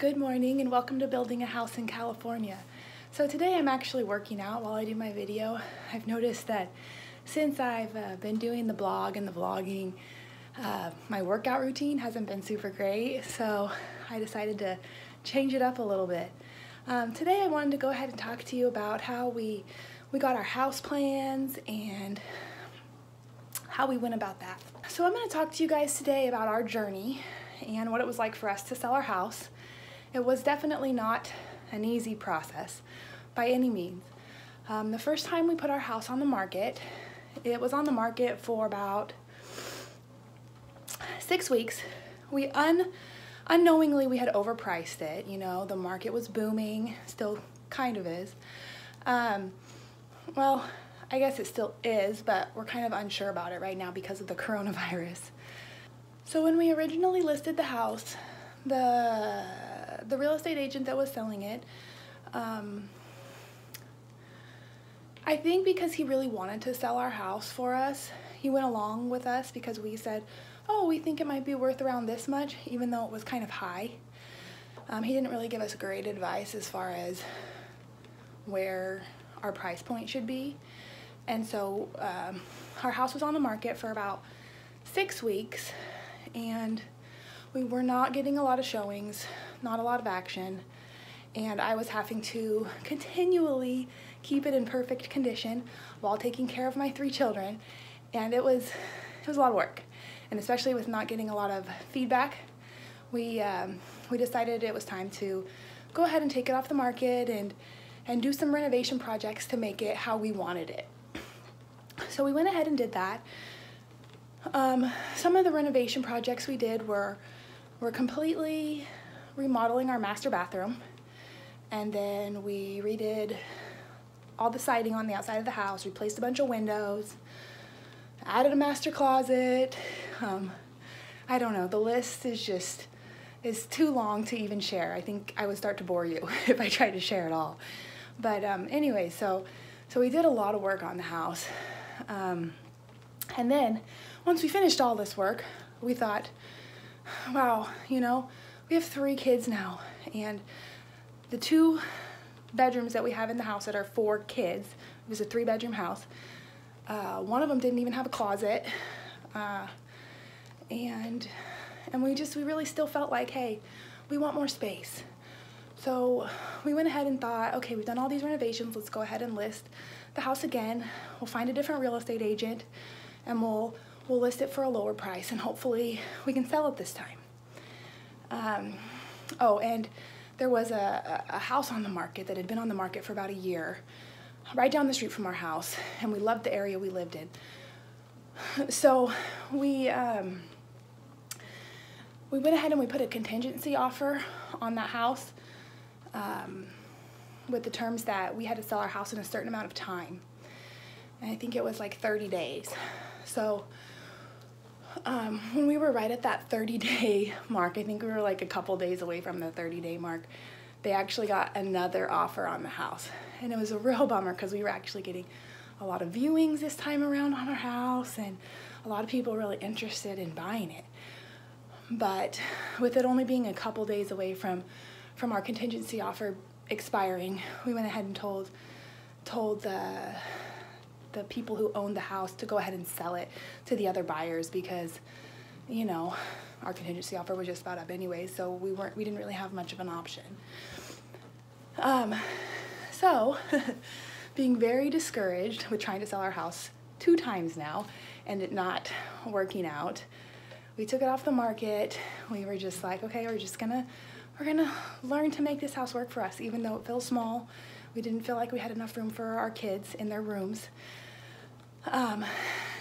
Good morning and welcome to Building a House in California. So today I'm actually working out while I do my video. I've noticed that since I've been doing the blog and the vlogging, my workout routine hasn't been super great, so I decided to change it up a little bit. Today I wanted to go ahead and talk to you about how we got our house plans and how we went about that. So I'm going to talk to you guys today about our journey and what it was like for us to sell our house. It was definitely not an easy process by any means. The first time we put our house on the market, it was on the market for about 6 weeks. We unknowingly we had overpriced it. You know, the market was booming, still kind of is. Well, I guess it still is, but we're kind of unsure about it right now because of the coronavirus. So when we originally listed the house, the real estate agent that was selling it, I think because he really wanted to sell our house for us, he went along with us because we said, oh, we think it might be worth around this much, even though it was kind of high. He didn't really give us great advice as far as where our price point should be. And so our house was on the market for about 6 weeks, and we were not getting a lot of showings, not a lot of action, and I was having to continually keep it in perfect condition while taking care of my 3 children, and it was a lot of work. And especially with not getting a lot of feedback, we decided it was time to go ahead and take it off the market and do some renovation projects to make it how we wanted it. So we went ahead and did that. Some of the renovation projects we did were completely remodeling our master bathroom, and then we redid all the siding on the outside of the house, replaced a bunch of windows, added a master closet. I don't know, the list is too long to even share. I think I would start to bore you if I tried to share it all. But anyway, so we did a lot of work on the house. And then once we finished all this work, we thought, wow, you know, we have 3 kids now, and the 2 bedrooms that we have in the house that are 4 kids, it was a 3-bedroom house. One of them didn't even have a closet, and we really still felt like, hey, we want more space. So we went ahead and thought, okay, we've done all these renovations, let's go ahead and list the house again. We'll find a different real estate agent, and we'll list it for a lower price, and hopefully we can sell it this time. Oh, and there was a house on the market that had been on the market for about a year, right down the street from our house, and we loved the area we lived in. So we went ahead and we put a contingency offer on that house, with the terms that we had to sell our house in a certain amount of time. And I think it was like 30 days. So when we were right at that 30-day mark, I think we were like a couple days away from the 30-day mark, they actually got another offer on the house. And it was a real bummer because we were actually getting a lot of viewings this time around on our house, and a lot of people really interested in buying it. But with it only being a couple days away from our contingency offer expiring, we went ahead and told the people who owned the house to go ahead and sell it to the other buyers because, you know, our contingency offer was just about up anyway, so we didn't really have much of an option. So being very discouraged with trying to sell our house 2 times now and it not working out, we took it off the market. We were just like, okay, we're gonna learn to make this house work for us, even though it feels small. We didn't feel like we had enough room for our kids in their rooms.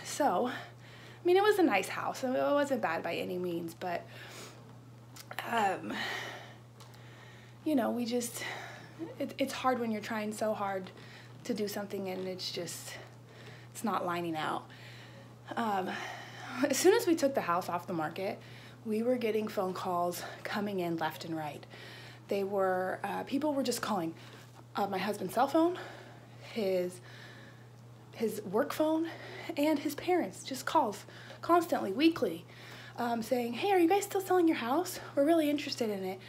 So, I mean, it was a nice house. It wasn't bad by any means, but, you know, it's hard when you're trying so hard to do something and it's not lining out. As soon as we took the house off the market, we were getting phone calls coming in left and right. People were just calling my husband's cell phone, his work phone, and his parents, just calls constantly, weekly. saying, hey, are you guys still selling your house? We're really interested in it.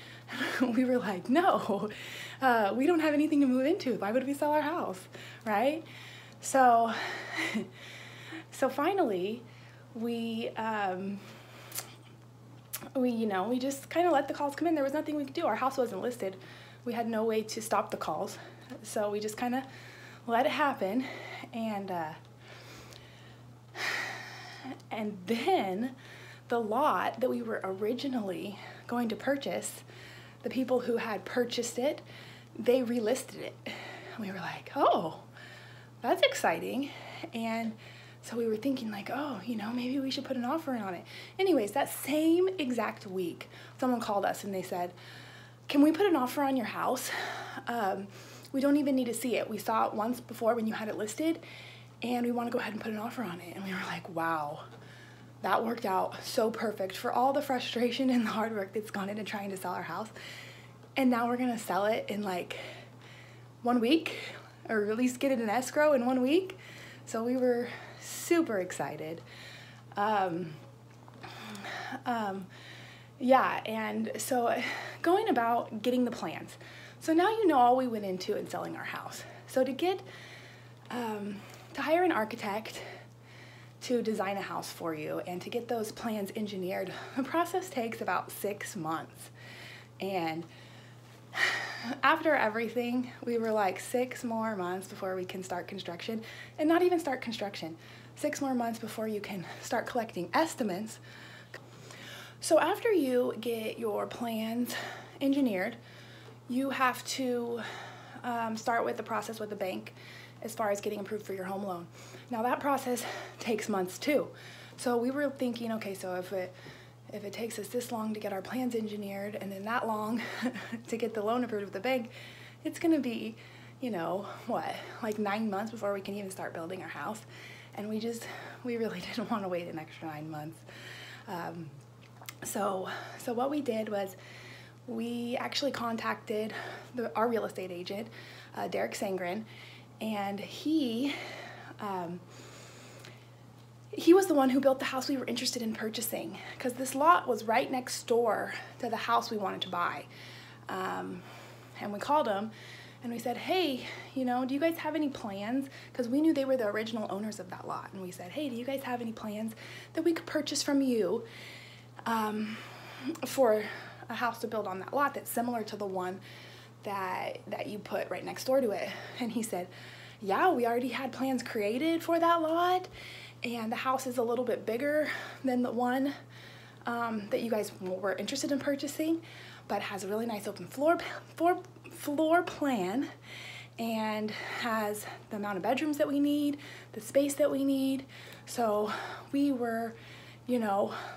We were like, no, we don't have anything to move into. Why would we sell our house, right? So, so finally, we just kind of let the calls come in. There was nothing we could do. Our house wasn't listed. We had no way to stop the calls. So we just kind of let it happen. And then the lot that we were originally going to purchase, the people who had purchased it, they relisted it. We were like, oh, that's exciting. And so we were thinking like, oh, maybe we should put an offer in on it. Anyways, that same exact week, someone called us and they said, can we put an offer on your house? We don't even need to see it. We saw it once before when you had it listed, and we want to go ahead and put an offer on it. And we were like, wow, that worked out so perfect for all the frustration and the hard work that's gone into trying to sell our house. And now we're gonna sell it in like 1 week, or at least get it in escrow in 1 week. So we were super excited. Yeah, and so going about getting the plans. So now you know all we went into in selling our house. So to get, to hire an architect to design a house for you and to get those plans engineered, the process takes about 6 months. And after everything, we were like 6 more months before we can start construction, and not even start construction, 6 more months before you can start collecting estimates. So after you get your plans engineered, you have to start with the process with the bank as far as getting approved for your home loan. Now that process takes months too. So we were thinking, okay, so if it takes us this long to get our plans engineered and then that long to get the loan approved with the bank, it's gonna be, what, like 9 months before we can even start building our house. And we really didn't want to wait an extra 9 months. So what we did was we actually contacted our real estate agent, Derek Sangren, and he was the one who built the house we were interested in purchasing, because this lot was right next door to the house we wanted to buy. And we called him and we said, hey, do you guys have any plans? Because we knew they were the original owners of that lot. And we said, hey, do you guys have any plans that we could purchase from you for a house to build on that lot that's similar to the one that you put right next door to it? And he said, yeah, we already had plans created for that lot, and the house is a little bit bigger than the one that you guys were interested in purchasing, but has a really nice open floor plan and has the amount of bedrooms that we need, the space that we need. So we were,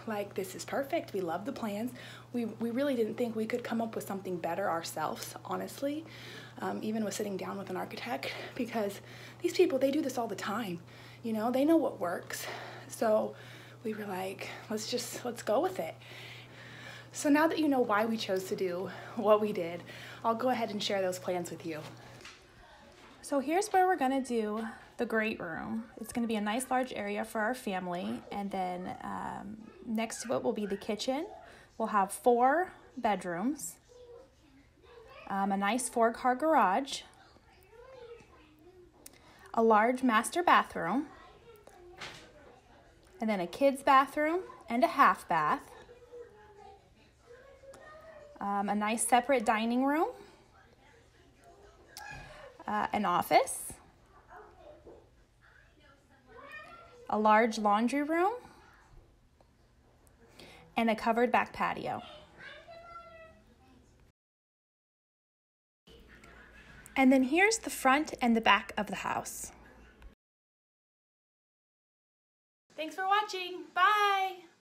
like, this is perfect. We love the plans. We really didn't think we could come up with something better ourselves, honestly, even with sitting down with an architect, because these people, they do this all the time. They know what works. So we were like, let's go with it. So now that you know why we chose to do what we did, I'll go ahead and share those plans with you. So here's where we're gonna do the great room. It's gonna be a nice large area for our family, and then next to it will be the kitchen. We'll have 4 bedrooms, a nice 4-car garage, a large master bathroom, and then a kid's bathroom and a half bath, a nice separate dining room, an office, a large laundry room, and a covered back patio. And then here's the front and the back of the house. Thanks for watching. Bye.